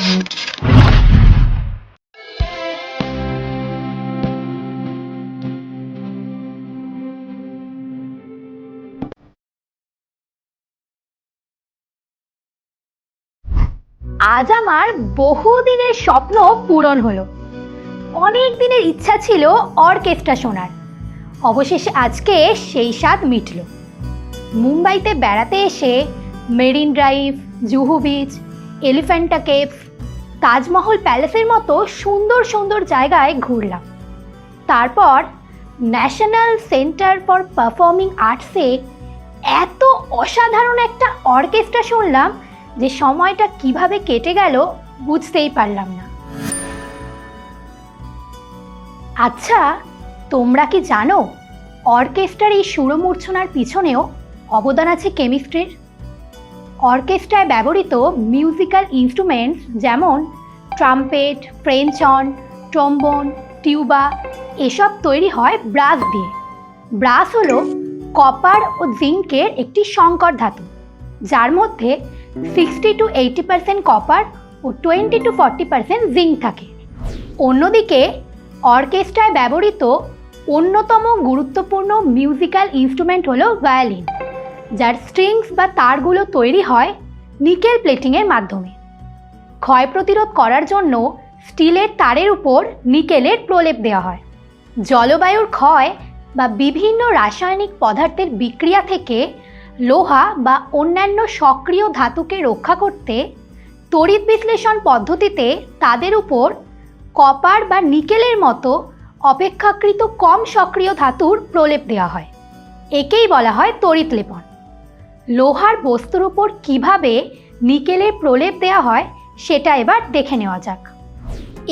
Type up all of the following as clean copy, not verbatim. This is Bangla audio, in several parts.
আজ আমার বহুদিনের স্বপ্ন পূরণ হলো। অনেক দিনের ইচ্ছা ছিল অর্কেস্ট্রা শোনার। অবশেষে আজকে সেই স্বাদ মিটল। মুম্বাইতে বেড়াতে এসে Marine Drive, Juhu beach, Elephanta caves, Taj Mahal প্যালেসের মতো সুন্দর সুন্দর জায়গায় ঘুরলাম। তারপর ন্যাশনাল সেন্টার ফর পারফর্মিং আর্টসে এত অসাধারণ একটা অর্কেস্ট্রা শুনলাম যে সময়টা কিভাবে কেটে গেল বুঝতেই পারলাম না। আচ্ছা, তোমরা কি জানো অর্কেস্ট্রার এই সুরমূর্ছনার পিছনেও অবদান আছে কেমিস্ট্রির? অর্কেস্ট্রায় ব্যবহৃত মিউজিক্যাল ইনস্ট্রুমেন্টস যেমন trumpet, French horn, trombone, tuba এসব তৈরি হয় ব্রাস দিয়ে। ব্রাস হলো কপার ও জিঙ্কের একটি সংকর ধাতু, যার মধ্যে 60 to 80% কপার ও 20 to 40% জিঙ্ক থাকে। অন্যদিকে অর্কেস্ট্রায় ব্যবহৃত অন্যতম গুরুত্বপূর্ণ মিউজিক্যাল ইনস্ট্রুমেন্ট হলো ভায়োলিন, যার স্ট্রিংস বা তারগুলো তৈরি হয় নিকেল প্লেটিংয়ের মাধ্যমে। ক্ষয় প্রতিরোধ করার জন্য স্টিলের তারের উপর নিকেলের প্রলেপ দেওয়া হয়। জলবায়ুর ক্ষয় বা বিভিন্ন রাসায়নিক পদার্থের বিক্রিয়া থেকে লোহা বা অন্যান্য সক্রিয় ধাতুকে রক্ষা করতে তড়িৎ বিশ্লেষণ পদ্ধতিতে তাদের উপর কপার বা নিকেলের মতো অপেক্ষাকৃত কম সক্রিয় ধাতুর প্রলেপ দেওয়া হয়। একেই বলা হয় তড়িৎ লেপন। লোহার বস্তুর উপর কিভাবে নিকেলের প্রলেপ দেওয়া হয় সেটা এবার দেখে নেওয়া যাক।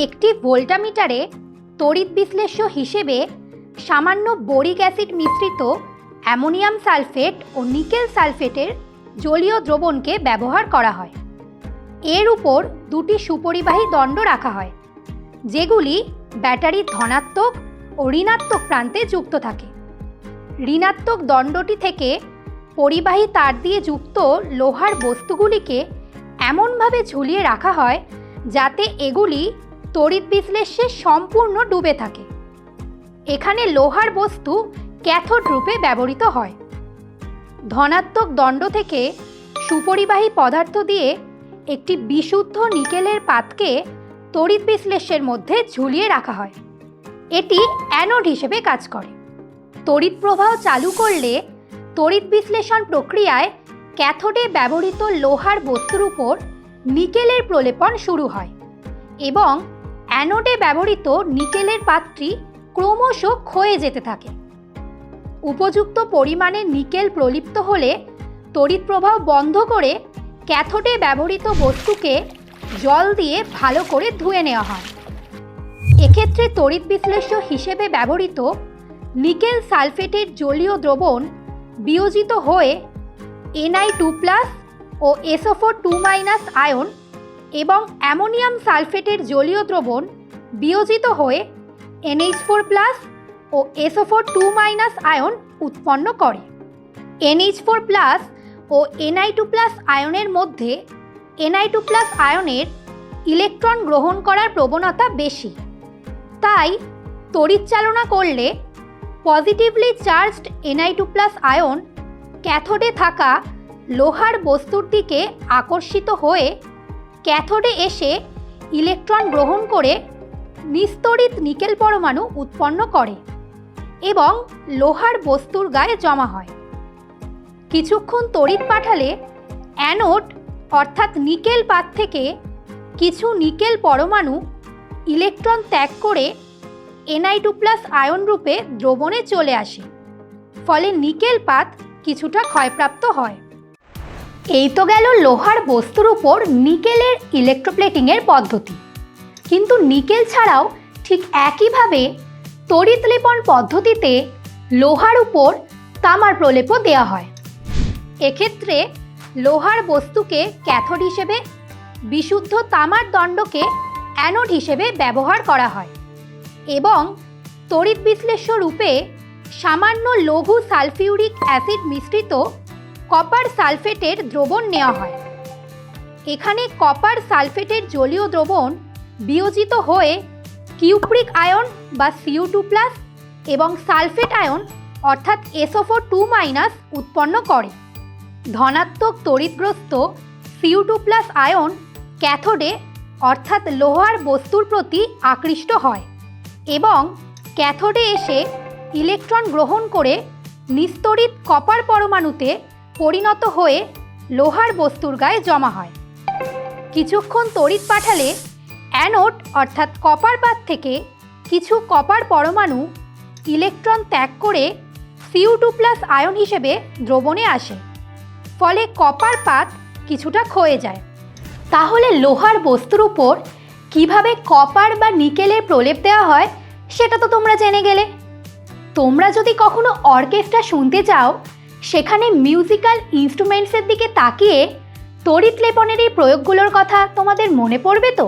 একটি ভোল্টামিটারে তড়িৎ বিশ্লেষ্য হিসেবে সামান্য বোরিক অ্যাসিড মিশ্রিত অ্যামোনিয়াম সালফেট ও নিকেল সালফেটের জলীয় দ্রবণকে ব্যবহার করা হয়। এর উপর দুটি সুপরিবাহী দণ্ড রাখা হয়, যেগুলি ব্যাটারির ধনাত্মক ও ঋণাত্মক প্রান্তে যুক্ত থাকে। ঋণাত্মক দণ্ডটি থেকে পরিবাহী তার দিয়ে যুক্ত লোহার বস্তুগুলিকে এমনভাবে ঝুলিয়ে রাখা হয় যাতে এগুলি তড়িৎ বিশ্লেষ্যে সম্পূর্ণ ডুবে থাকে। এখানে লোহার বস্তু ক্যাথোড রূপে ব্যবহৃত হয়। ধনাত্মক দণ্ড থেকে সুপরিবাহী পদার্থ দিয়ে একটি বিশুদ্ধ নিকেলের পাতকে তড়িৎ বিশ্লেষ্যের মধ্যে ঝুলিয়ে রাখা হয়। এটি অ্যানোড হিসেবে কাজ করে। তড়িৎ প্রবাহ চালু করলে তড়িৎ বিশ্লেষণ প্রক্রিয়ায় ক্যাথোডে ব্যবহৃত লোহার বস্তুর উপর নিকেলের প্রলেপন শুরু হয় এবং অ্যানোডে ব্যবহৃত নিকেলের পাতটি ক্রমশ ক্ষয়ে যেতে থাকে। উপযুক্ত পরিমাণে নিকেল প্রলিপ্ত হলে তড়িৎ প্রবাহ বন্ধ করে ক্যাথোডে ব্যবহৃত বস্তুকে জল দিয়ে ভালো করে ধুয়ে নেওয়া হয়। এক্ষেত্রে তড়িৎ বিশ্লেষ্য হিসেবে ব্যবহৃত নিকেল সালফেটের জলীয় দ্রবণ বিয়োজিত হয়ে Na2+ ও SO4 আয়ন এবং অ্যামোনিয়াম সালফেটের জলীয় দ্রবণ বিয়োজিত হয়ে NH4+ ও SO4 আয়ন উৎপন্ন করে। NH4+ ও Ni2+ আয়নের মধ্যে Ni2+ আয়নের ইলেকট্রন গ্রহণ করার প্রবণতা বেশি। তাই তড়িৎ চালনা করলে পজিটিভলি চার্জড Ni2+ আয়ন ক্যাথোডে থাকা লোহার বস্তুর দিকে আকর্ষিত হয়ে ক্যাথোডে এসে ইলেকট্রন গ্রহণ করে নিস্তড়িত নিকেল পরমাণু উৎপন্ন করে এবং লোহার বস্তুর গায়ে জমা হয়। কিছুক্ষণ তড়িৎ পাঠালে অ্যানোড অর্থাৎ নিকেল পাত থেকে কিছু নিকেল পরমাণু ইলেকট্রন ত্যাগ করে Ni2+ আয়ন রূপে দ্রবণে চলে আসে, ফলে নিকেল পাত কিছুটা ক্ষয়প্রাপ্ত হয়। এই তো গেল লোহার বস্তুর উপর নিকেলের ইলেকট্রোপ্লেটিংয়ের পদ্ধতি। কিন্তু নিকেল ছাড়াও ঠিক একইভাবে তড়িৎ লেপন পদ্ধতিতে লোহার উপর তামার প্রলেপও দেওয়া হয়। এক্ষেত্রে লোহার বস্তুকে ক্যাথোড হিসেবে, বিশুদ্ধ তামার দণ্ডকে অ্যানোড হিসেবে ব্যবহার করা হয় এবং তড়িৎ বিশ্লেষ্য রূপে সামান্য লঘু সালফিউরিক অ্যাসিড মিশ্রিত কপার সালফেটের দ্রবণ নেওয়া হয়। এখানে কপার সালফেটের জলীয় দ্রবণ বিয়োজিত হয়ে কিউপ্রিক আয়ন বা Cu2+ এবং সালফেট আয়ন অর্থাৎ SO4 উৎপন্ন করে। ধনাত্মক তড়িৎগ্রস্ত Cu2+ আয়ন ক্যাথোডে অর্থাৎ লোহার বস্তুর প্রতি আকৃষ্ট হয় এবং ক্যাথোডে এসে ইলেকট্রন গ্রহণ করে নিস্তড়িত কপার পরমাণুতে পরিণত হয়ে লোহার বস্তুর গায়ে জমা হয়। কিছুক্ষণ তড়িৎ পাঠালে অ্যানোড অর্থাৎ কপার পাত থেকে কিছু কপার পরমাণু ইলেকট্রন ত্যাগ করে Cu2+ আয়ন হিসেবে দ্রবণে আসে, ফলে কপার পাত কিছুটা ক্ষয়ে যায়। তাহলে লোহার বস্তুর উপর কিভাবে কপার বা নিকেলের প্রলেপ দেওয়া হয় সেটা তো তোমরা জেনে গেলে। তোমরা যদি কখনো অর্কেস্ট্রা শুনতে চাও, সেখানে মিউজিক্যাল ইনস্ট্রুমেন্টসের দিকে তাকিয়ে তড়িৎ লেপনের এই প্রয়োগগুলোর কথা তোমাদের মনে পড়বে তো।